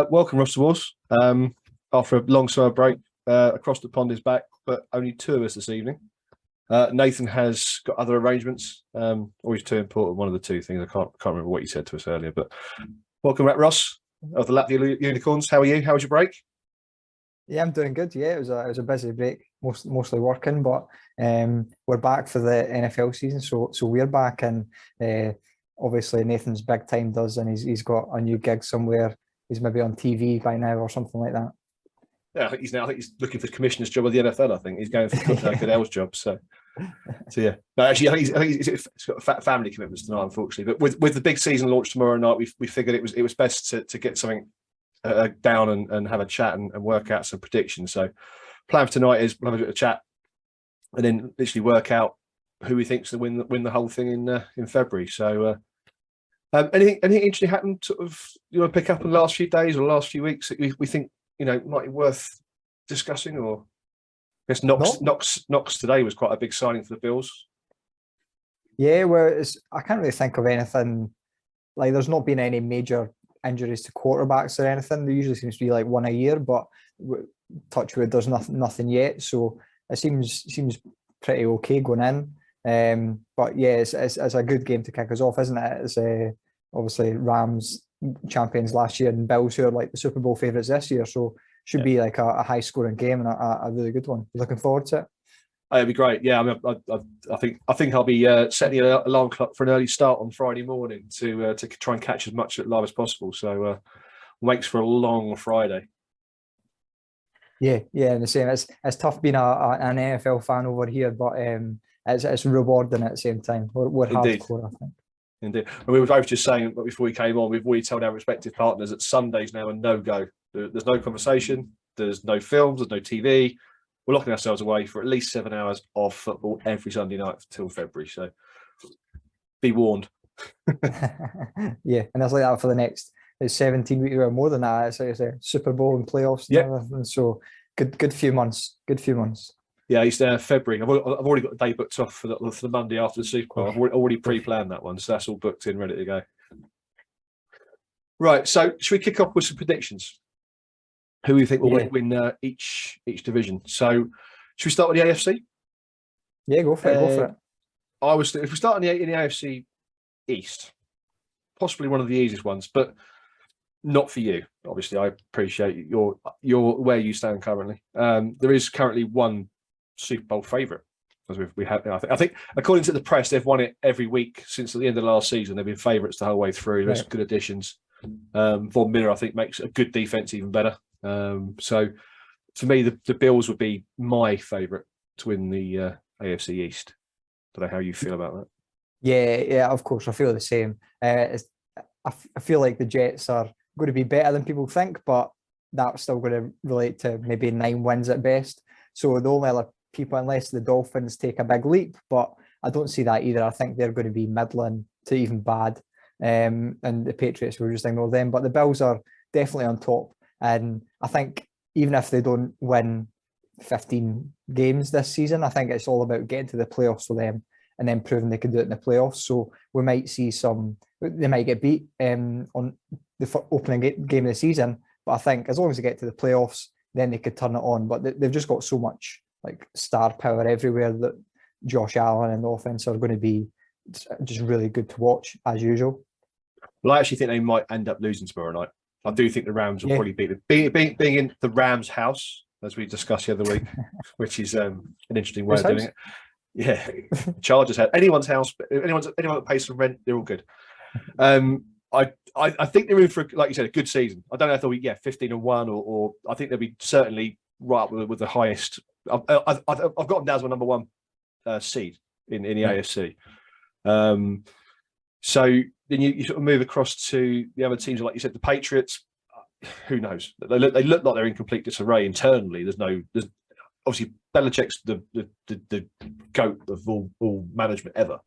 Welcome, Ross Wars. After a long summer break, across the pond is back, but only two of us this evening. Nathan has got other arrangements. Always too important. One of the two things. I can't remember what you said to us earlier, but welcome back, Ross of the Latvia Unicorns. How are you? How was your break? Yeah, I'm doing good. Yeah, it was a busy break, mostly working, but we're back for the NFL season, so we're back, and obviously Nathan's big time does, and he's got a new gig somewhere. He's maybe on TV by now or something like that. Yeah, I think he's looking for the commissioner's job of the NFL. I think he's going for Goodell's job. So yeah. No, actually, I think he's got family commitments tonight, unfortunately. But with the big season launch tomorrow night, we figured it was best to get something down and have a chat and work out some predictions. So plan for tonight is we'll have a bit of a chat and then literally work out who we think's to win the whole thing in February. So anything interesting happened sort of you want to pick up in the last few days or last few weeks that we think might be worth discussing? Or I guess Knox today was quite a big signing for the Bills. Yeah, well, I can't really think of anything. Like, there's not been any major injuries to quarterbacks or anything. There usually seems to be like one a year, but touch wood, there's nothing yet. So it seems pretty okay going in. But yeah, it's a good game to kick us off, isn't it? It's obviously Rams champions last year and Bills who are like the Super Bowl favourites this year. So should be like a high scoring game and a really good one. Looking forward to it. Oh, it'd be great. Yeah, I mean, I think I'll be setting an alarm clock for an early start on Friday morning to try and catch as much live as possible. So makes for a long Friday. Yeah, and the same. It's tough being an NFL fan over here, but it's rewarding at the same time. We're hardcore, I think. Indeed. And we were both just saying before we came on, we've already told our respective partners that Sundays now are no-go. There's no conversation, there's no films, there's no TV. We're locking ourselves away for at least 7 hours of football every Sunday night till February. So be warned. Yeah, and that's like that for the next 17 weeks or more than that. It's a Super Bowl and playoffs and everything. So good few months. Yeah, it's February. I've already got a day booked off for the Monday after the Super Bowl. I've already pre-planned that one, so that's all booked in, ready to go. Right, so should we kick off with some predictions? Who we think will win each division? So should we start with the AFC? Yeah, go for it. If we start in the AFC East, possibly one of the easiest ones, but not for you. Obviously, I appreciate your where you stand currently. There is currently one Super Bowl favourite, as we have. I think according to the press, they've won it every week since the end of last season. They've been favourites the whole way through. There's good additions. Von Miller, I think, makes a good defense even better. So for me, the Bills would be my favourite to win the AFC East. Don't know how you feel about that. Yeah, of course, I feel the same. I feel like the Jets are going to be better than people think, but that's still going to relate to maybe 9 wins at best. So the only other people, unless the Dolphins take a big leap, but I don't see that either. I think they're going to be middling to even bad. And the Patriots, we'll just ignore them. But the Bills are definitely on top. And I think even if they don't win 15 games this season, I think it's all about getting to the playoffs for them and then proving they can do it in the playoffs. So we might see they might get beat on the opening game of the season. But I think as long as they get to the playoffs, then they could turn it on. But they've just got so much like star power everywhere that Josh Allen and the offense are going to be just really good to watch as usual. Well, I actually think they might end up losing tomorrow night. I do think the Rams will probably beat them. Being in the Rams' house, as we discussed the other week, which is an interesting way of doing it. Yeah, Chargers house, anyone's house, anyone that pays some rent, they're all good. I think they're in for, like you said, a good season. I don't know if they'll be 15-1 or I think they'll be certainly right up with the highest. I've got them down as my number one seed in the AFC. So then you sort of move across to the other teams, like you said, the Patriots. Who knows? They look like they're in complete disarray internally. There's obviously Belichick's the goat of all management ever,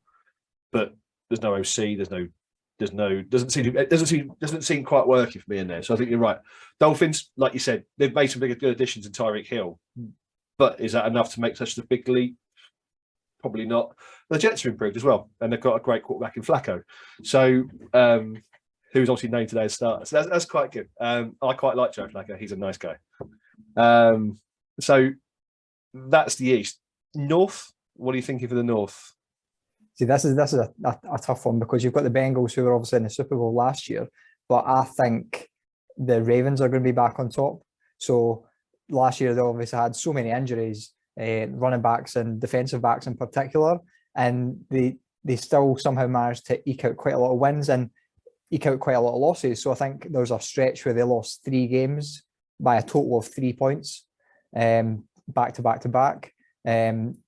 but there's no OC. It doesn't seem quite working for me in there. So I think you're right. Dolphins, like you said, they've made some good additions in Tyreek Hill, but is that enough to make such a big leap? Probably not. The Jets are improved as well, and they've got a great quarterback in Flacco. So who's obviously named today as starter. So that's quite good. I quite like Joe Flacco. He's a nice guy. So that's the East. North, what are you thinking for the North? See, this is a tough one because you've got the Bengals who were obviously in the Super Bowl last year, but I think the Ravens are going to be back on top. So last year they obviously had so many injuries, running backs and defensive backs in particular, and they still somehow managed to eke out quite a lot of wins and eke out quite a lot of losses. So I think there was a stretch where they lost 3 games by a total of 3 points, back to back to back.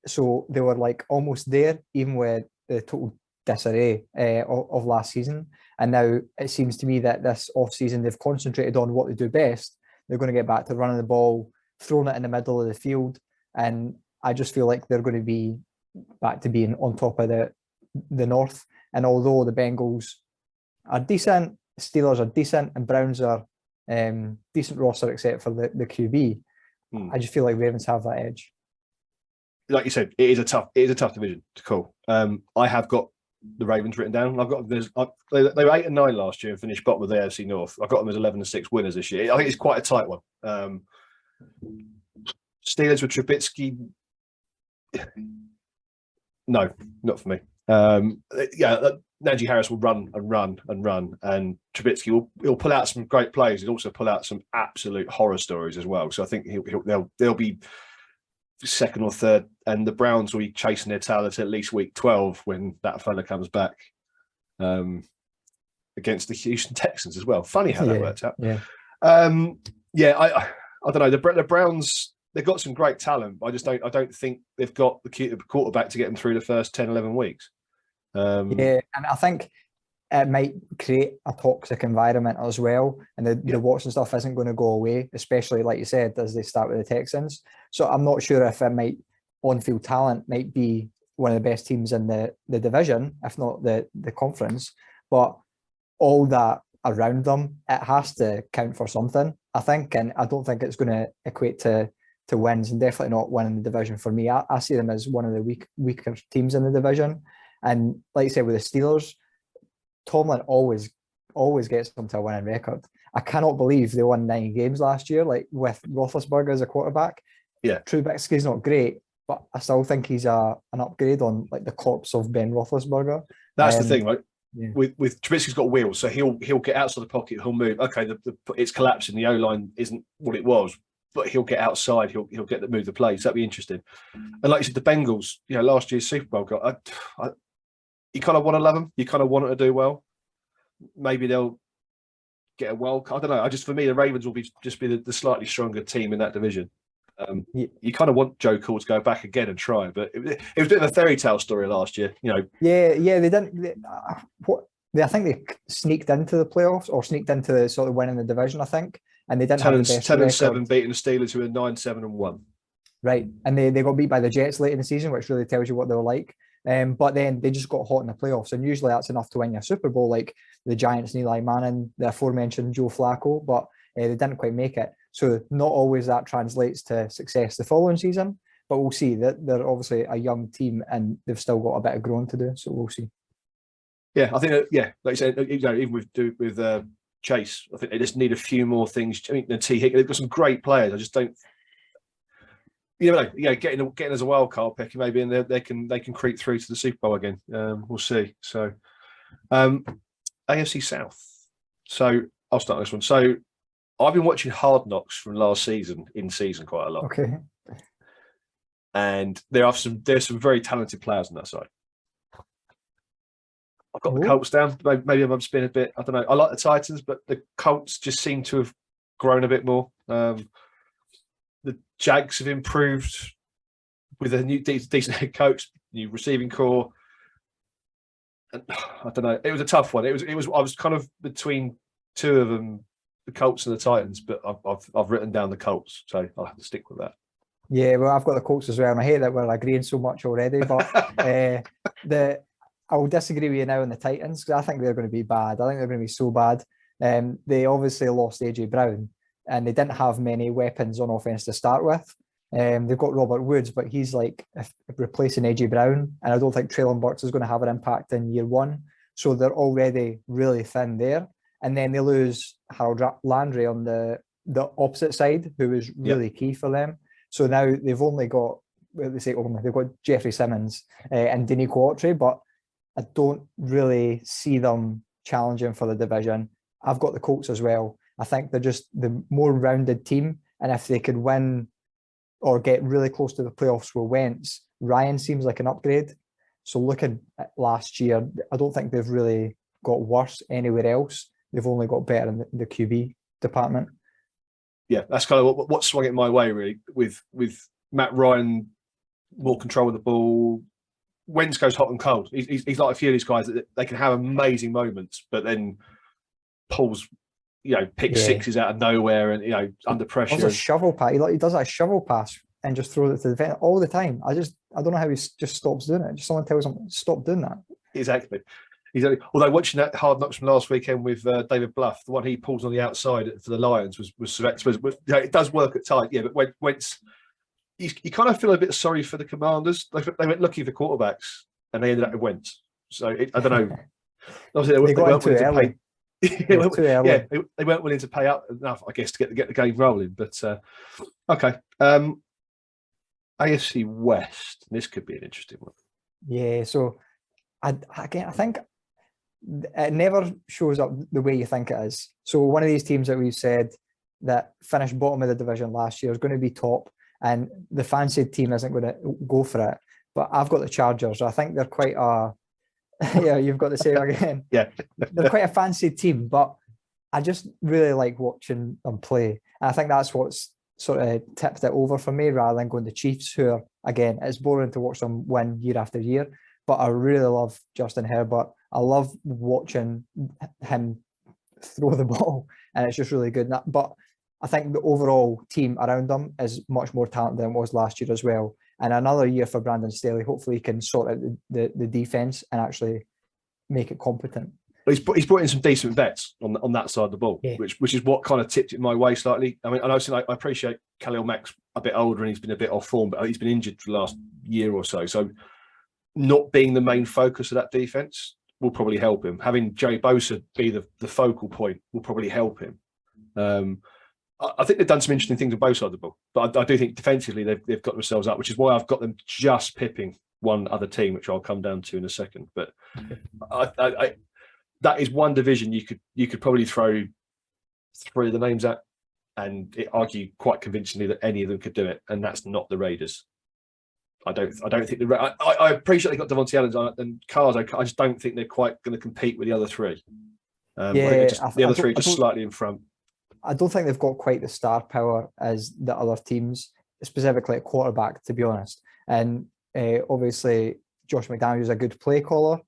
So they were like almost there, even with the total disarray of last season. And now it seems to me that this off-season they've concentrated on what they do best. They're going to get back to running the ball, throwing it in the middle of the field, and I just feel like they're going to be back to being on top of the North. And although the Bengals are decent, Steelers are decent, and Browns are decent roster except for the QB, I just feel like Ravens have that edge. Like you said, it is a tough division to call. I have got the Ravens written down. They were 8 and 9 last year and finished bottom of the AFC North. I've got them as 11 and 6 winners this year. I think it's quite a tight one. Steelers with Trubisky, no, not for me. Najee Harris will run and run and run, and Trubisky will pull out some great plays. He'll also pull out some absolute horror stories as well. So I think they'll be second or third, and the Browns will be chasing their tail at least week 12 when that fella comes back against the Houston Texans as well. Funny how that worked out. Yeah, I don't know. The Browns, they've got some great talent, but I don't think they've got the quarterback to get them through the first 10, 11 weeks. And I think it might create a toxic environment as well, and the Watson stuff isn't going to go away, especially like you said as they start with the Texans. So I'm not sure if on-field talent might be one of the best teams in the division, if not the conference, but all that around them, it has to count for something, I think, and I don't think it's going to equate to wins, and definitely not winning the division for me. I see them as one of the weaker teams in the division, and like you said with the Steelers, Tomlin always gets them to a winning record. I cannot believe they won 9 games last year, like with Roethlisberger as a quarterback. Yeah, Trubisky's not great, but I still think he's an upgrade on like the corpse of Ben Roethlisberger. That's the thing, right? Yeah. With Trubisky's got wheels, so he'll get outside the pocket, he'll move. Okay, it's collapsing. The O line isn't what it was, but he'll get outside. He'll get to move the plays. That'd be interesting. And like you said, the Bengals, last year's Super Bowl guy, you kind of want to love them. You kind of want it to do well. Maybe they'll get a wild card. I don't know. For me, the Ravens will be the slightly stronger team in that division. You kind of want Joe Cool to go back again and try, but it was a bit of a fairy tale story last year. Yeah, they didn't. I think they sneaked into the playoffs or sneaked into the sort of winning the division. I think, and they didn't have the best 10 and record. 7, beating the Steelers, who were 9, 7 and 1. Right, and they got beat by the Jets late in the season, which really tells you what they were like. But then they just got hot in the playoffs, and usually that's enough to win your Super Bowl, like the Giants and Eli Manning, the aforementioned Joe Flacco, but they didn't quite make it. So not always that translates to success the following season, but we'll see. That they're obviously a young team and they've still got a bit of growing to do, so we'll see. Yeah, I think like you said, even with Chase, I think they just need a few more things. I mean, the T. Higgins, they've got some great players. I just don't. You never know. Getting as a wild card pick, maybe, and they can creep through to the Super Bowl again. We'll see. So, AFC South. So I'll start this one. So I've been watching Hard Knocks from last season in season quite a lot. Okay. And there's some very talented players on that side. I've got the Colts down. Maybe I'm spinning a bit. I don't know. I like the Titans, but the Colts just seem to have grown a bit more. The Jags have improved with a new decent head coach, new receiving core. And, I don't know. It was a tough one. It was. I was kind of between two of them, the Colts and the Titans, but I've written down the Colts, so I'll have to stick with that. Yeah, well, I've got the Colts as well, and I hate that we're agreeing so much already. But I will disagree with you now on the Titans because I think they're going to be bad. I think they're going to be so bad. They obviously lost AJ Brown, and they didn't have many weapons on offense to start with. They've got Robert Woods, but he's like replacing AJ Brown, and I don't think Treylon Burks is going to have an impact in year one. So they're already really thin there. and then they lose Harold Landry on the opposite side, who was really key for them. So now they've only got, well, they say only, they've got Jeffrey Simmons and Denico Autry, but I don't really see them challenging for the division. I've got the Colts as well. I think they're just the more rounded team, and if they could win or get really close to the playoffs with Wentz, Ryan seems like an upgrade. So looking at last year, I don't think they've really got worse anywhere else. They've only got better in the QB department. Yeah, that's kind of what swung it my way, really, with Matt Ryan, more control of the ball. Wentz goes hot and cold. He's like a few of these guys that they can have amazing moments, but then pulls, pick sixes out of nowhere and, under pressure. Does a shovel pass. He does a shovel pass and just throws it to the defense all the time. I don't know how he just stops doing it. Just someone tells him, stop doing that. Exactly. Although watching that Hard Knocks from last weekend with David Bluff, the one he pulls on the outside for the Lions was it does work at times. Yeah, but Wentz, you kind of feel a bit sorry for the Commanders. They went looking for quarterbacks and they ended up with Wentz. So I don't know. Obviously, they weren't willing to pay. They weren't willing to pay up enough, I guess, to get the game rolling. But okay, AFC West. This could be an interesting one. Yeah. So I think it never shows up the way you think it is. So one of these teams that we've said that finished bottom of the division last year is going to be top, and the fancied team isn't going to go for it. But I've got the Chargers. I think they're quite a you've got the same again. Yeah, they're quite a fancy team, but I just really like watching them play. And I think that's what's sort of tipped it over for me, rather than going to Chiefs, who are, again, it's boring to watch them win year after year. But I really love Justin Herbert. I love watching him throw the ball, and it's just really good. But I think the overall team around them is much more talented than it was last year as well. And another year for Brandon Staley. Hopefully he can sort out the defense and actually make it competent. He's brought in some decent vets on that side of the ball, which is what kind of tipped it my way slightly. I mean, I appreciate Khalil Mack's a bit older and he's been a bit off form, but he's been injured for the last year or so. So not being the main focus of that defense will probably help him. Having Joey Bosa be the focal point will probably help him. I think they've done some interesting things on both sides of the ball, but I do think defensively they've got themselves up, which is why I've got them just pipping one other team, which I'll come down to in a second. But that is one division you could probably throw three of the names at, and argue quite convincingly that any of them could do it, and that's not the Raiders. I don't think I appreciate they got Devontae Adams and Cars. I just don't think they're quite going to compete with the other three. The other three are just slightly in front. I don't think they've got quite the star power as the other teams, specifically at quarterback, to be honest. And obviously, Josh McDaniels is a good play caller,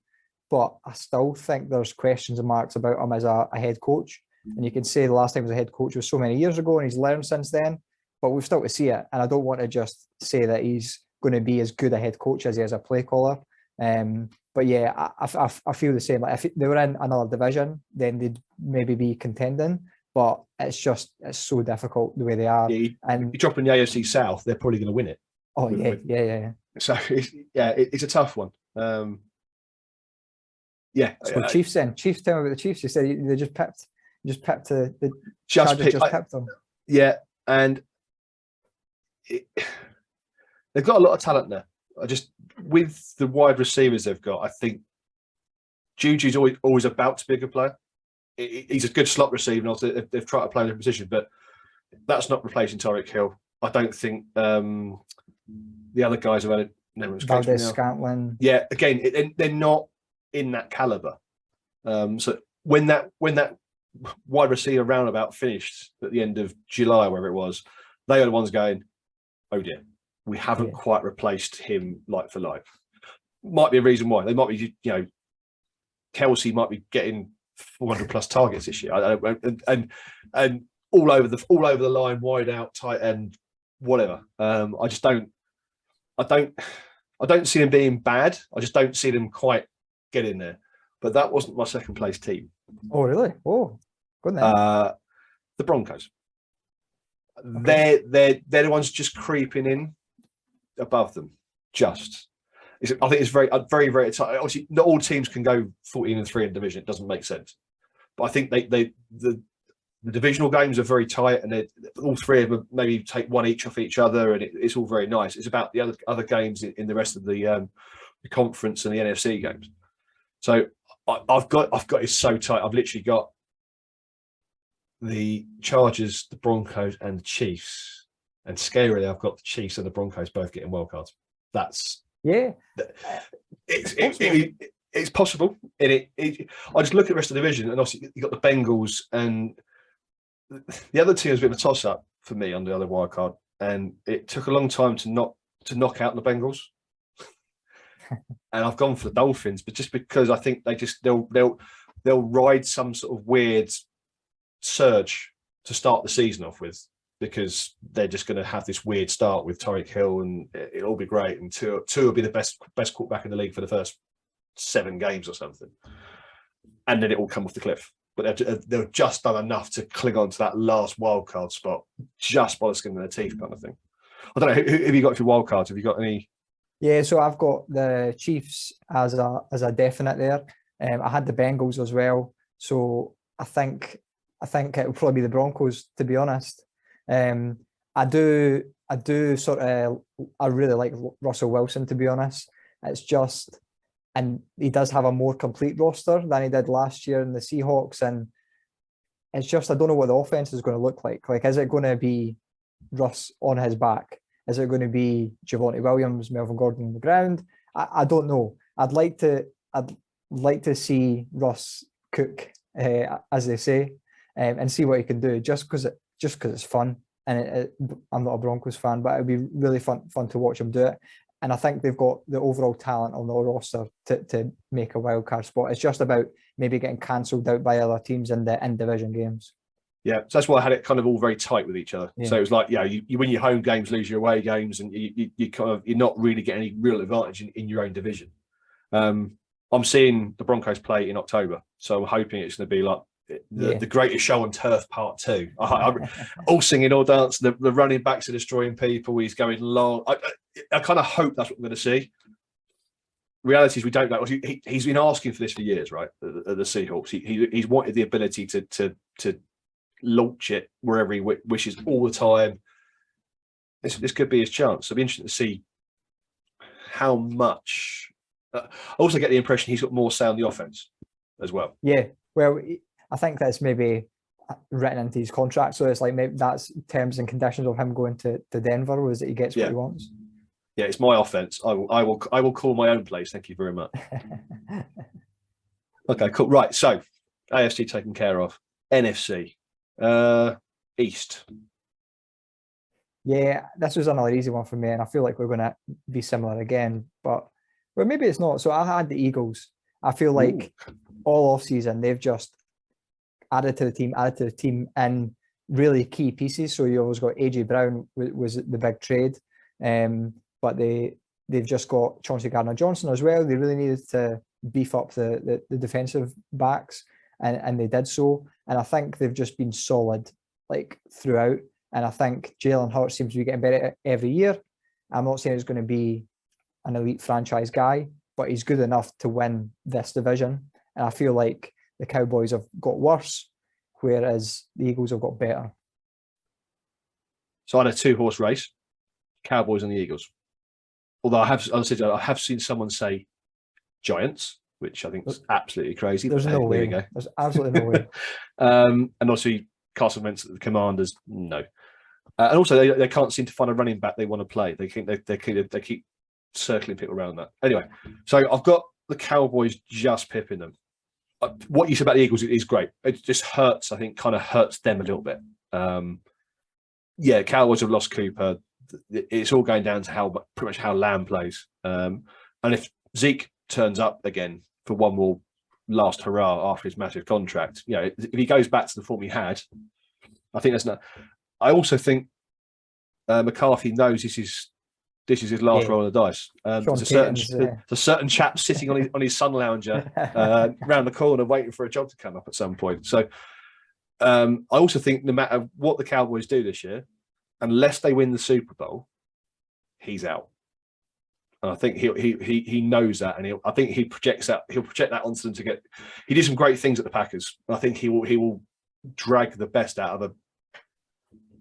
but I still think there's questions and marks about him as a head coach. And you can say the last time he was a head coach was so many years ago, and he's learned since then. But we've still to see it, and I don't want to just say that he's going to be as good a head coach as he is a play caller. But yeah, I feel the same. Like if they were in another division, then they'd maybe be contending. But it's so difficult the way they are. Yeah, and you drop in the AFC South, they're probably going to win it. Oh yeah. So it's a tough one. So Chiefs then. Chiefs, tell me about the Chiefs. You said they just pipped the Chargers just pipped them. Yeah, and they've got a lot of talent there. With the wide receivers they've got, I think Juju's always about to be a good player. He's a good slot receiver, and they've tried to play in a position, but that's not replacing Tyreek Hill. I don't think the other guys have had it. Valdez-Scantling. Yeah, again, they're not in that caliber. So when that wide receiver roundabout finished at the end of July, wherever it was, they are the ones going, "Oh dear, we haven't quite replaced him like for like." Might be a reason why. They might be, Kelsey might be getting 400 plus targets this year, and all over the line, wide out, tight end, whatever. I don't see them being bad. I just don't see them quite getting there. But that wasn't my second place team. Oh really? Oh, good. The Broncos. Okay. They're the ones just creeping in above them. I think it's very, very, very tight. Obviously, not all teams can go 14-3 in division. It doesn't make sense. But I think the divisional games are very tight, and all three of them maybe take one each off each other, and it's all very nice. It's about the other games in the rest of the conference and the NFC games. So I've got it so tight. I've literally got the Chargers, the Broncos, and the Chiefs. And scarily, I've got the Chiefs and the Broncos both getting wildcards. That's it's possible. And I just look at the rest of the division, and obviously you got the Bengals, and the other team was a bit of a toss up for me on the other wildcard, and it took a long time to knock out the Bengals. And I've gone for the Dolphins, but just because I think they'll ride some sort of weird surge to start the season off with, because they're just going to have this weird start with Tyreek Hill, and it'll all be great. And Tua will be the best quarterback in the league for the first 7 games or something, and then it will come off the cliff. But they've just done enough to cling on to that last wild card spot, just by the skin of their teeth, kind of thing. I don't know. Who have you got for wild cards? Have you got any? Yeah, so I've got the Chiefs as a definite there. I had the Bengals as well, so I think it will probably be the Broncos, to be honest. I do sort of, I really like Russell Wilson, to be honest. It's just, and he does have a more complete roster than he did last year in the Seahawks, and it's just, I don't know what the offense is going to look like. Like, is it going to be Russ on his back? Is it going to be Javonte Williams, Melvin Gordon on the ground? I don't know. I'd like to see Russ cook, as they say, and see what he can do. Just because it's fun, and I'm not a Broncos fan, but it'd be really fun to watch him do it. And I think they've got the overall talent on the roster to make a wild card spot. It's just about maybe getting cancelled out by other teams in the in-division games. Yeah, so that's why I had it kind of all very tight with each other. Yeah. So it was like, you win your home games, lose your away games, and you kind of, you're not really getting any real advantage in your own division. I'm seeing the Broncos play in October, so I'm hoping it's going to be like the greatest show on turf part 2. All singing, all dancing. The running backs are destroying people. He's going long. I kind of hope that's what we're going to see. Reality is we don't know. He's been asking for this for years, right? The Seahawks. He's wanted the ability to launch it wherever he wishes all the time. This could be his chance. So it'll be interesting to see how much. I also get the impression he's got more say on the offense as well. Yeah, well, I think that's maybe written into his contract. So it's like maybe that's terms and conditions of him going to Denver, was that he gets what he wants. Yeah, it's my offense. I will call my own place. Thank you very much. Okay, cool. Right, so AFC taken care of. NFC. East. Yeah, this was another easy one for me, and I feel like we're going to be similar again, but maybe it's not. So I had the Eagles. I feel like all off season they've just added to the team in really key pieces. So you always got AJ Brown was the big trade, but they've just got Chauncey Gardner-Johnson as well. They really needed to beef up the defensive backs, and they did so. And I think they've just been solid like throughout. And I think Jalen Hurts seems to be getting better every year. I'm not saying he's going to be an elite franchise guy, but he's good enough to win this division. And I feel like the Cowboys have got worse, whereas the Eagles have got better. So I had a 2-horse race, Cowboys and the Eagles. Although I have seen someone say Giants, which I think is absolutely crazy. There's no way. There's absolutely no way. And obviously Carson Wentz at the Commanders, no. And also they can't seem to find a running back they want to play. They keep circling people around that. Anyway, so I've got the Cowboys just pipping them. What you said about the Eagles is great. It just hurts, I think, kind of hurts them a little bit. Cowboys have lost Cooper. It's all going down to pretty much how Lamb plays. And if Zeke turns up again for one more last hurrah after his massive contract, if he goes back to the form he had, I think that's not. I also think McCarthy knows this is his last roll of the dice. There's a certain chap sitting on his sun lounger around the corner waiting for a job to come up at some point. So I also think no matter what the Cowboys do this year, unless they win the Super Bowl, he's out. And I think he knows that, and I think he projects that. He'll project that onto them to get. He did some great things at the Packers. I think he will drag the best out of a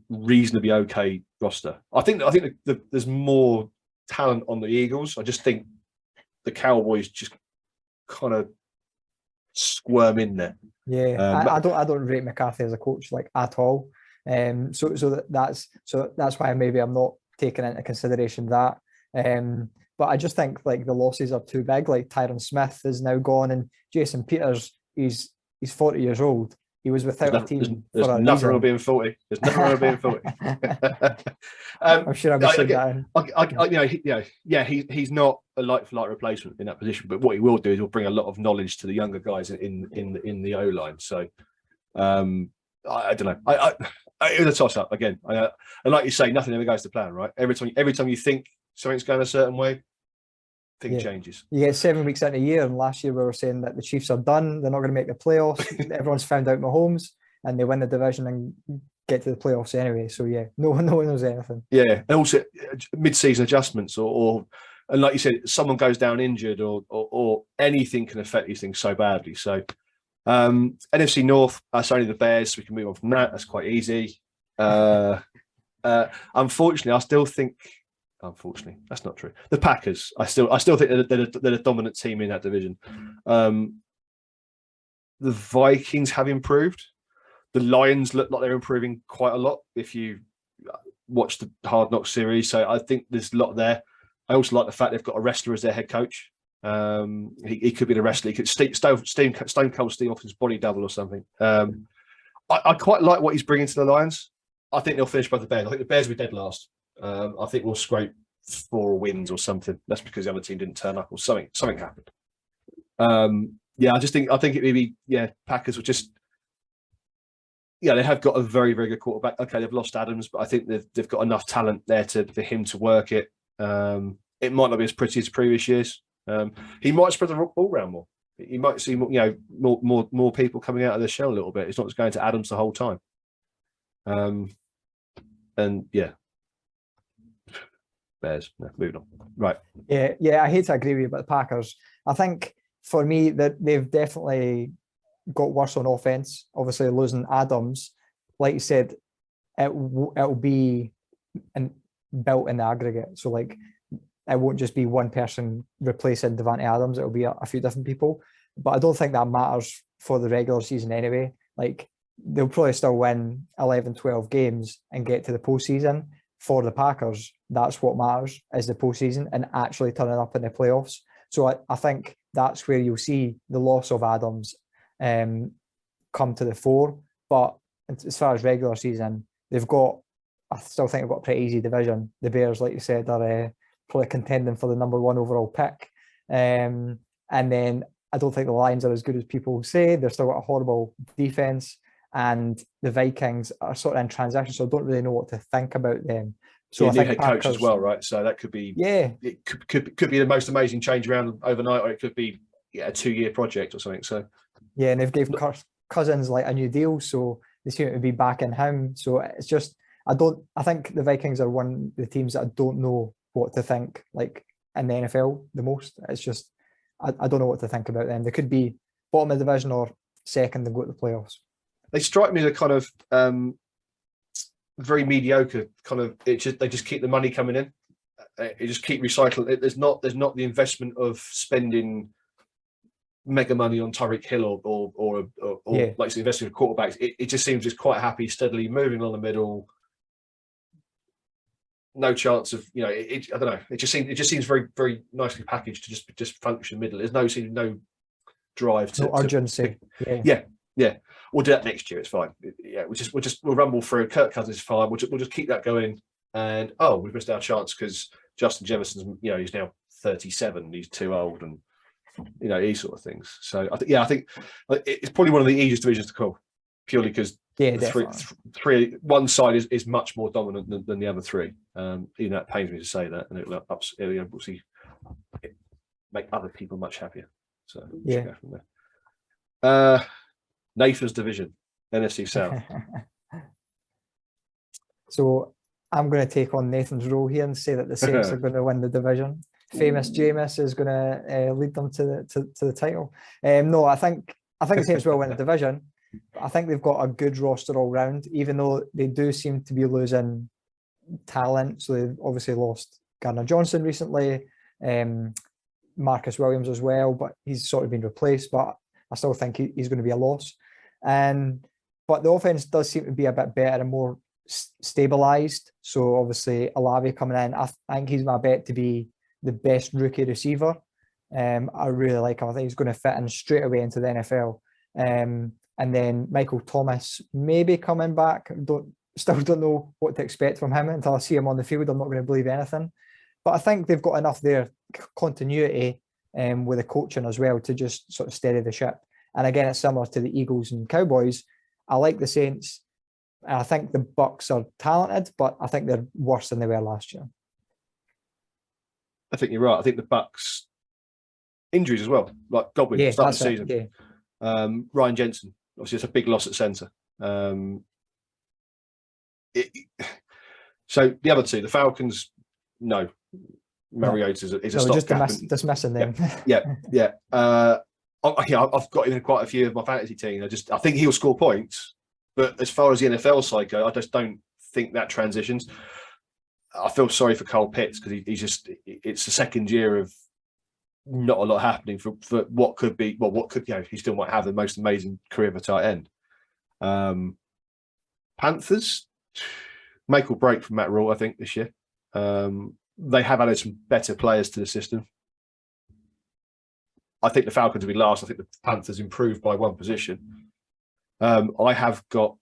reasonably okay roster. I think there's more talent on the Eagles. I just think the Cowboys just kind of squirm in there. Yeah, I don't rate McCarthy as a coach like at all. So that's why maybe I'm not taking into consideration that. But I just think like the losses are too big. Like Tyron Smith is now gone, and Jason Peters, he's 40 years old. He was without a team. There's nothing wrong with being 40. There's nothing wrong with being 40. I'm sure I'll be saying that. He's not a like-for-like replacement in that position, but what he will do is he'll bring a lot of knowledge to the younger guys in the O line. So I don't know. It was a toss-up again. And like you say, nothing ever goes to plan, right? Every time you think something's going a certain way, thing changes. You get 7 weeks into a year, and last year we were saying that the Chiefs are done. They're not going to make the playoffs. Everyone's found out Mahomes, and they win the division and get to the playoffs anyway. So yeah, no one knows anything. Yeah, and also mid-season adjustments, or and like you said, someone goes down injured, or anything can affect these things so badly. So NFC North, that's only the Bears. So we can move on from that. That's quite easy. Unfortunately, I still think. Unfortunately, that's not true. The Packers, I still think they're a dominant team in that division. The Vikings have improved. The Lions look like they're improving quite a lot. If you watch the Hard Knocks series, so I think there's a lot there. I also like the fact they've got a wrestler as their head coach. He could be the wrestler. He could Stone Cold Steve Austin's body double or something. I quite like what he's bringing to the Lions. I think they'll finish by the Bears. I think the Bears will be dead last. I think we'll scrape 4 wins or something. That's because the other team didn't turn up or something happened. I think it maybe Packers will just they have got a very, very good quarterback. Okay, they've lost Adams, but I think they've got enough talent there for him to work it. It might not be as pretty as previous years. He might spread the ball around more. You might see more people coming out of their shell a little bit. It's not just going to Adams the whole time. Bears. No, moving on. Right. Yeah. I hate to agree with you about the Packers. I think for me that they've definitely got worse on offense. Obviously, losing Adams, like you said, it'll be built in the aggregate. So like, it won't just be one person replacing Davante Adams. It'll be a few different people. But I don't think that matters for the regular season anyway. Like, they'll probably still win 11, 12 games and get to the postseason. For the Packers, that's what matters, is the postseason and actually turning up in the playoffs. So I think that's where you'll see the loss of Adams come to the fore. But as far as regular season, I still think they've got a pretty easy division. The Bears, like you said, are probably contending for the number 1 overall pick. And then I don't think the Lions are as good as people say. They've still got a horrible defense. And the Vikings are sort of in transition, so I don't really know what to think about them. So I think head coach as well, right? So that could be it could be the most amazing change around overnight, or it could be a 2-year project or something. So and they've given Cousins like a new deal, so they seem to be backing him. So it's just I think the Vikings are one of the teams that I don't know what to think like in the NFL the most. It's just I don't know what to think about them. They could be bottom of the division or second and go to the playoffs. They strike me as a kind of very mediocre kind of. They just keep the money coming in. They just keep recycling. There's not the investment of spending mega money on Tyreek Hill or like investing in quarterbacks. It just seems just quite happy, steadily moving along the middle. No chance of I don't know. It just seems very, very nicely packaged to just function middle. There's no drive to urgency. Yeah. We'll do that next year. It's fine. Yeah, we'll rumble through. Kirk Cousins is fine. We'll just keep that going. And we've missed our chance because Justin Jefferson's he's now 37. He's too old, and these sort of things. So I think it's probably one of the easiest divisions to call, purely because one side is much more dominant than the other three. Even that pains me to say that, and it'll obviously make other people much happier. So we'll go from there. Nathan's division, NFC South. So I'm going to take on Nathan's role here and say that the Saints are going to win the division. famous Jameis is going to lead them to the title. No, I think the Saints will win the division. I think they've got a good roster all round, even though they do seem to be losing talent. So they've obviously lost Gardner Johnson recently, Marcus Williams as well, but he's sort of been replaced. But I still think he's going to be a loss. But the offense does seem to be a bit better and more stabilised. So obviously Olave coming in, I think he's my bet to be the best rookie receiver. I really like him. I think he's going to fit in straight away into the NFL. And then Michael Thomas maybe coming back. Still don't know what to expect from him until I see him on the field. I'm not going to believe anything. But I think they've got enough there, continuity with the coaching as well, to just sort of steady the ship. And again, it's similar to the Eagles and Cowboys. I like the Saints. I think the Bucks are talented, but I think they're worse than they were last year. I think you're right. I think the Bucks injuries as well, like Godwin starting the season. Yeah. Ryan Jensen, obviously, it's a big loss at centre. So the other two, the Falcons, no. Mariota is a stopgap. Dismissing them. Yeah. I've got him in quite a few of my fantasy teams. I think he'll score points, but as far as the NFL side goes, I just don't think that transitions. I feel sorry for Cole Pitts because it's the second year of not a lot happening for what could be, he still might have the most amazing career of a tight end. Panthers, make or break from Matt Rule, I think, this year. They have added some better players to the system. I think the Falcons will be last. I think the Panthers improved by one position. I have got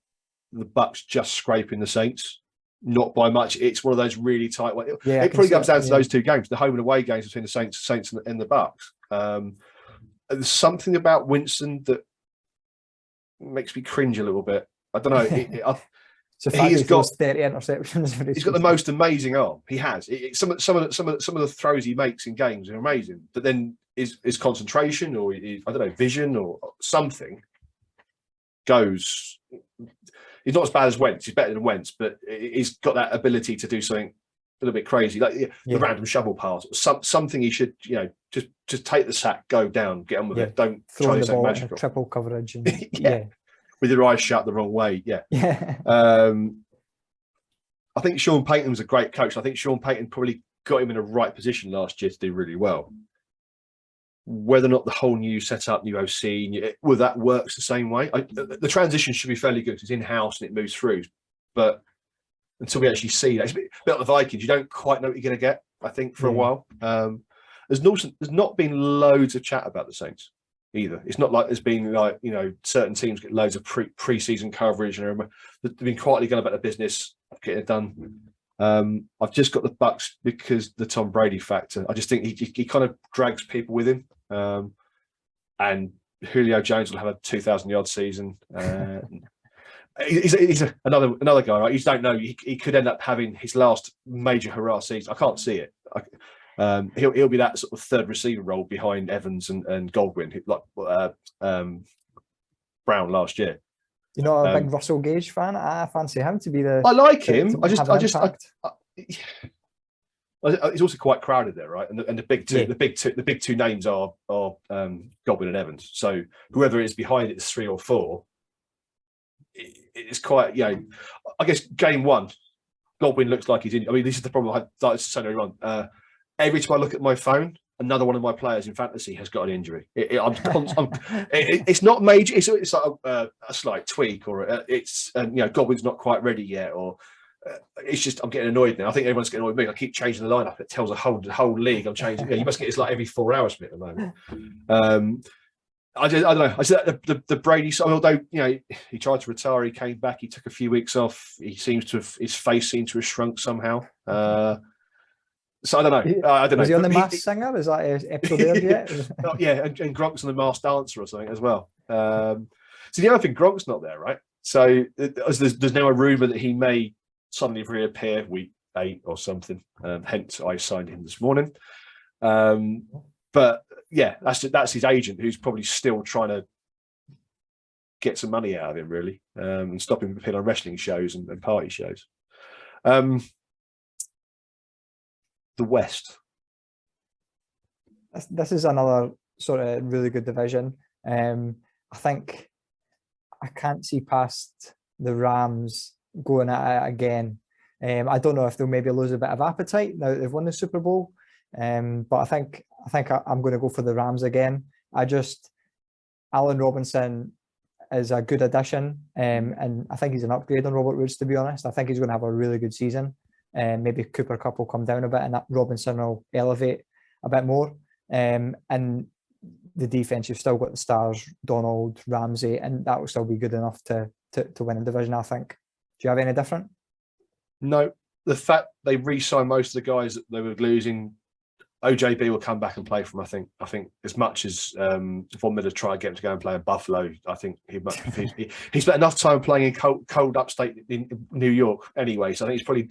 the Bucks just scraping the Saints, not by much. It's one of those really tight ones. It probably comes down to those two games, the home and away games between the Saints and the Bucks. There's something about Winston that makes me cringe a little bit. I don't know. He's got 30 interceptions. He's got the most amazing arm. He has. Some of the throws he makes in games are amazing. But then his concentration or I don't know, vision or something goes. He's not as bad as Wentz. He's better than Wentz, but he's got that ability to do something a little bit crazy, like the random shovel pass. Something he should, just take the sack, go down, get on with it. Don't throw try the ball magical. in triple coverage. And, with your eyes shut the wrong way. I think Sean Payton was a great coach. I think Sean Payton probably got him in the right position last year to do really well. Whether or not the whole new setup, new OC, whether that works the same way, the transition should be fairly good. It's in-house and it moves through. But until we actually see that, it's a bit like the Vikings. You don't quite know what you're going to get, I think, for a while. There's not been loads of chat about the Saints either. It's not like there's been certain teams get loads of pre-season coverage and they've been quietly going about the business, getting it done. I've just got the Bucks because the Tom Brady factor. I just think he kind of drags people with him, and Julio Jones will have a 2,000-yard season. He's another guy, right? You don't know. He could end up having his last major hurrah season. I can't see it. He'll be that sort of third receiver role behind Evans and Goldwyn, like Brown last year. You're not a big Russell Gage fan? I fancy him to be the. I like him. It's also quite crowded there, right? And the big two names are Goldwyn and Evans. So whoever is behind it is 3 or 4. It's quite, I guess game one, Goldwyn looks like he's in. I mean, this is the problem I started to say earlier on. Every time I look at my phone, another one of my players in fantasy has got an injury. It's not major. It's like a slight tweak, or Godwin's not quite ready yet, or it's just I'm getting annoyed now. I think everyone's getting annoyed with me. I keep changing the lineup. It tells the whole league I'm changing. You must get this like every 4 hours for me at the moment. I don't know. I said the Brady. Although he tried to retire, he came back. He took a few weeks off. His face seems to have shrunk somehow. So I don't know. I don't know. Was he on the Masked Singer? Is that episode aired yet? And Gronk's on the Masked Dancer or something as well. So the other thing, Gronk's not there, right? So there's now a rumor that he may suddenly reappear week 8 or something. Hence, I signed him this morning. But yeah, that's his agent who's probably still trying to get some money out of him, really, and stop him appearing on wrestling shows and party shows. The West. this is another sort of really good division. I think I can't see past the Rams going at it again. I don't know if they'll maybe lose a bit of appetite now that they've won the Super Bowl. But I think I'm going to go for the Rams again. Allen Robinson is a good addition, and I think he's an upgrade on Robert Woods, to be honest. I think he's going to have a really good season. Maybe Cooper Kupp will come down a bit, and that Robinson will elevate a bit more. And the defense, you've still got the stars, Donald, Ramsey, and that will still be good enough to win a division, I think. Do you have any different? No, the fact they re-signed most of the guys that they were losing, OJB will come back and play for them. I think as much as Von Miller tried to get him to go and play in Buffalo, I think he spent enough time playing in cold upstate in New York anyway. So I think he's probably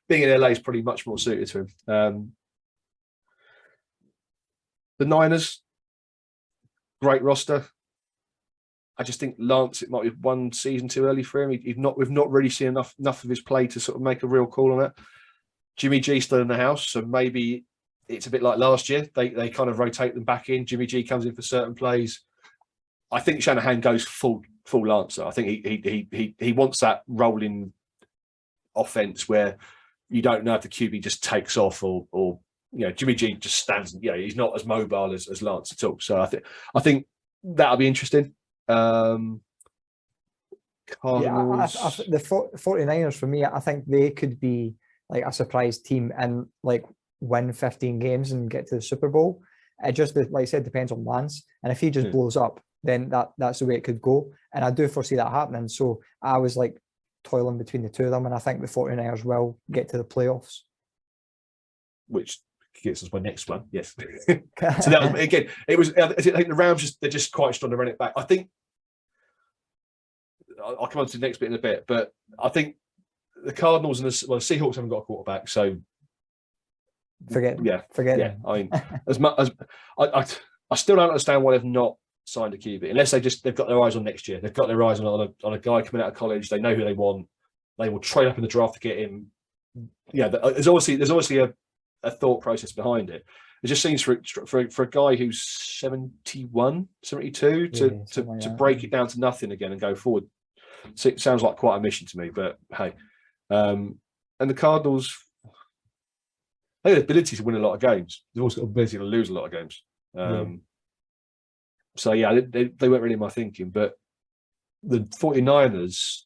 being in LA is probably much more suited to him. The Niners, great roster. I just think Lance, it might be one season too early for him. We've not really seen enough of his play to sort of make a real call on it. Jimmy G still in the house, so maybe it's a bit like last year. They kind of rotate them back in. Jimmy G comes in for certain plays. I think Shanahan goes full Lancer. I think he wants that rolling offense where you don't know if the QB just takes off or Jimmy G just stands. He's not as mobile as Lance at all. So I think that'll be interesting. Cardinals. The 49ers, for me, I think they could be like a surprise team and like win 15 games and get to the Super Bowl. It just, like I said, depends on Lance. And if he just blows up, then that's the way it could go. And I do foresee that happening. So I was like toiling between the two of them, and I think the 49ers will get to the playoffs. Which gets us my next one, yes. So that was, again, it was. I think the Rams they're just quite strong to run it back. I think I'll come on to the next bit in a bit, but I think the Cardinals and the Seahawks haven't got a quarterback, so forget. Yeah. Them. I mean, as much as I still don't understand why they've not signed a QB, unless they've got their eyes on next year. They've got their eyes on a guy coming out of college. They know who they want. They will trade up in the draft to get him. There's obviously a thought process behind it. It just seems for a guy who's 71, 72 to break it down to nothing again and go forward. So it sounds like quite a mission to me, but hey. And the Cardinals, they have the ability to win a lot of games. They've also got the ability to lose a lot of games. So they weren't really my thinking, but the 49ers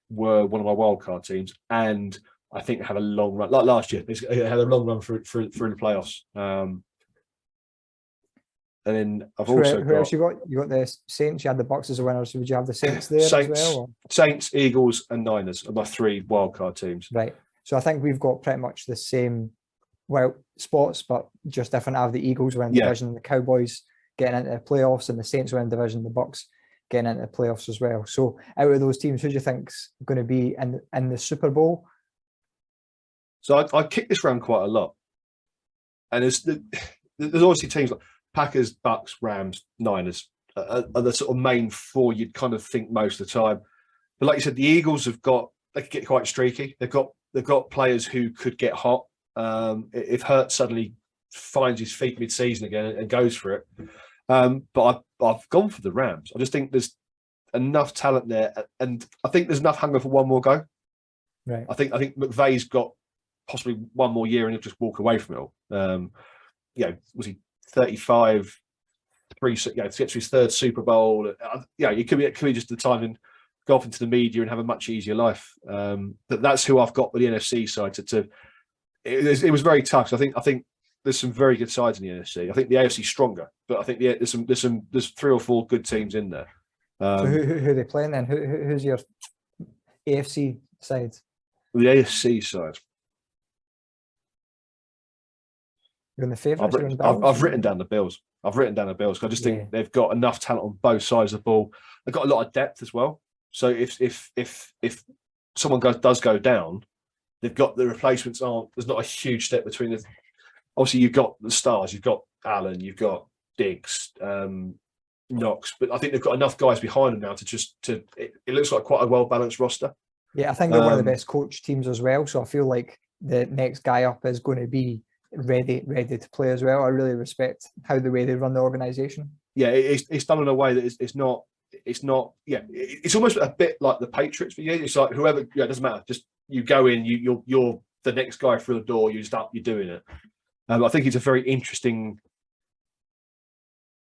were one of my wildcard teams, and I think have a long run. Like last year, they had a long run through the playoffs. And then who else you got? You got the Saints. You had the Bucks as a winner. So would you have the Saints there as well? Or? Saints, Eagles, and Niners are my three wildcard teams. Right. So I think we've got pretty much the same spots, but just different. I have the Eagles winning division, the Cowboys getting into the playoffs, and the Saints winning division, the Bucks getting into the playoffs as well. So out of those teams, who do you think's going to be in the Super Bowl? So I kick this around quite a lot, and there's obviously teams like Packers, Bucks, Rams, Niners are the sort of main four you'd kind of think most of the time. But like you said, the Eagles they could get quite streaky. They've got players who could get hot. If Hurts suddenly finds his feet mid-season again and goes for it. But I've gone for the Rams. I just think there's enough talent there, and I think there's enough hunger for one more go. Right. I think McVay's got possibly one more year and he'll just walk away from it all. Was he 35, to get to his third Super Bowl? It could be just the time and go off into the media and have a much easier life. But that's who I've got with the NFC side. It was very tough. So I think there's some very good sides in the NFC. I think the AFC's stronger, but I think there's 3 or 4 good teams in there. So who are they playing then? Who's your AFC side? The AFC side. You're in the favourites? I've written down the Bills. Because I just think they've got enough talent on both sides of the ball. They've got a lot of depth as well. So if someone does go down, they've got the replacements. There's not a huge step between them. Obviously, you've got the stars. You've got Allen. You've got Diggs, Knox. But I think they've got enough guys behind them now it looks like quite a well balanced roster. Yeah, I think they're one of the best coach teams as well. So I feel like the next guy up is going to be ready to play as well. I really respect how the way they run the organisation. Yeah, it's done in a way that it's not. Yeah, it's almost a bit like the Patriots for you. It's like whoever, yeah, it doesn't matter. Just you go in, you're the next guy through the door. You're doing it. I think it's a very interesting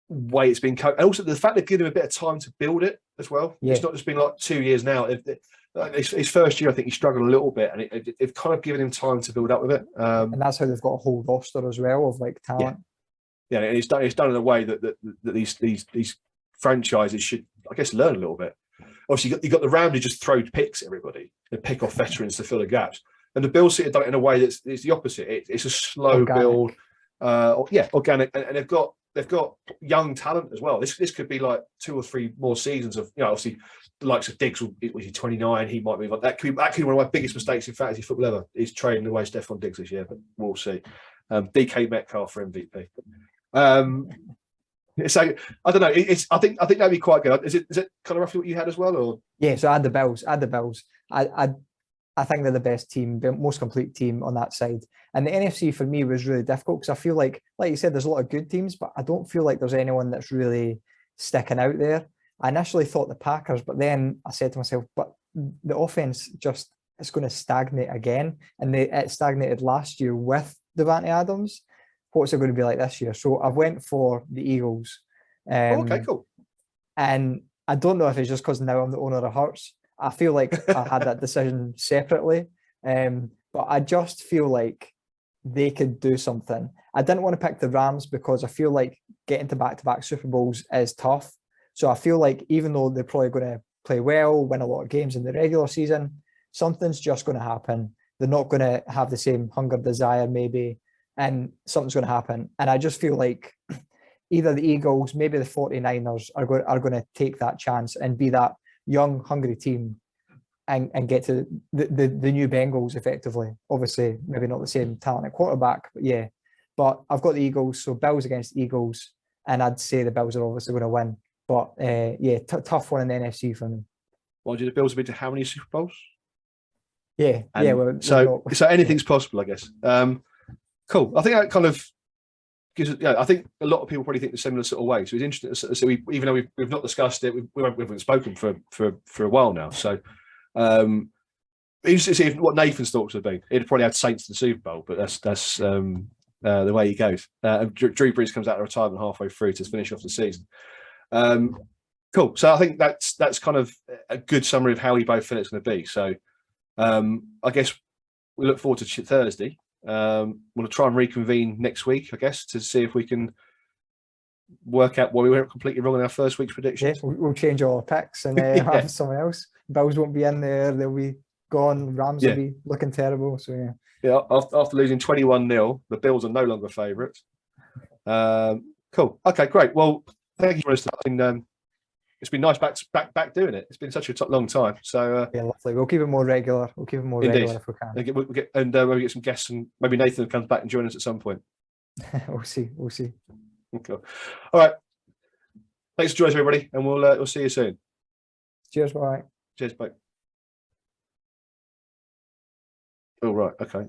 way it's been coached, and also the fact they've given him a bit of time to build it as well. Yeah. It's not just been like 2 years now. His first year, I think he struggled a little bit, and it's kind of given him time to build up with it. And that's how they've got a whole roster as well of like talent. Yeah, and it's done in a way that these franchises should, I guess, learn a little bit. Obviously, you got the Rams who just throw picks at everybody and pick off veterans to fill the gaps, and the Bills have done it in a way that's the opposite. It's a slow organic build, organic, and they've got young talent as well. This could be like 2 or 3 more seasons of, obviously the likes of Diggs was he 29, he might move on. That could be one of my biggest mistakes in fantasy football ever, is trading away Stephon Diggs this year, but we'll see. DK Metcalf for MVP. So I don't know. I think that'd be quite good. Is it kind of roughly what you had as well, or? Yeah, so I had the Bills. I think they're the best team, the most complete team on that side. And the NFC for me was really difficult because I feel like you said, there's a lot of good teams, but I don't feel like there's anyone that's really sticking out there. I initially thought the Packers, but then I said to myself, but the offense it's going to stagnate again. And it stagnated last year with Davante Adams. What's it going to be like this year? So I went for the Eagles. Okay, cool. And I don't know if it's just because now I'm the owner of Hurts. I feel like I had that decision separately. But I just feel like they could do something. I didn't want to pick the Rams because I feel like getting to back-to-back Super Bowls is tough. So I feel like even though they're probably going to play well, win a lot of games in the regular season, something's just going to happen. They're not going to have the same hunger, desire maybe, and something's going to happen. And I just feel like either the Eagles, maybe the 49ers are going to take that chance and be that young, hungry team and get to the new Bengals effectively. Obviously, maybe not the same talent at quarterback, but yeah. But I've got the Eagles, so Bills against Eagles, and I'd say the Bills are obviously going to win. But tough one in the NFC for me. Well, do the Bills have been to how many Super Bowls? Yeah, and so anything's possible, I guess. Cool. I think that kind of gives. Yeah, I think a lot of people probably think the similar sort of way. So it's interesting. So even though we've not discussed it, we haven't spoken for a while now. So interesting to see what Nathan's thoughts would be. He'd probably had Saints to the Super Bowl, but that's the way he goes. Drew Brees comes out of retirement halfway through to finish off the season. Cool. So I think that's kind of a good summary of how we both feel it's going to be. So I guess we look forward to Thursday. We'll try and reconvene next week, I guess, to see if we can work out why we went completely wrong in our first week's predictions. Yeah, we'll change all our picks and have someone else. Bills won't be in there; they'll be gone. Rams will be looking terrible. So yeah. After losing 21-0, the Bills are no longer favourites. Cool. Okay, great. Well, thank you for listening. It's been nice back doing it. It's been such a long time. So yeah, lovely. We'll keep it more regular. Regular if we can. We'll get some guests, and maybe Nathan comes back and join us at some point. We'll see. Okay. All right. Thanks for joining us, everybody, and we'll see you soon. Cheers. Bye. Cheers. Bye. Oh right. Okay.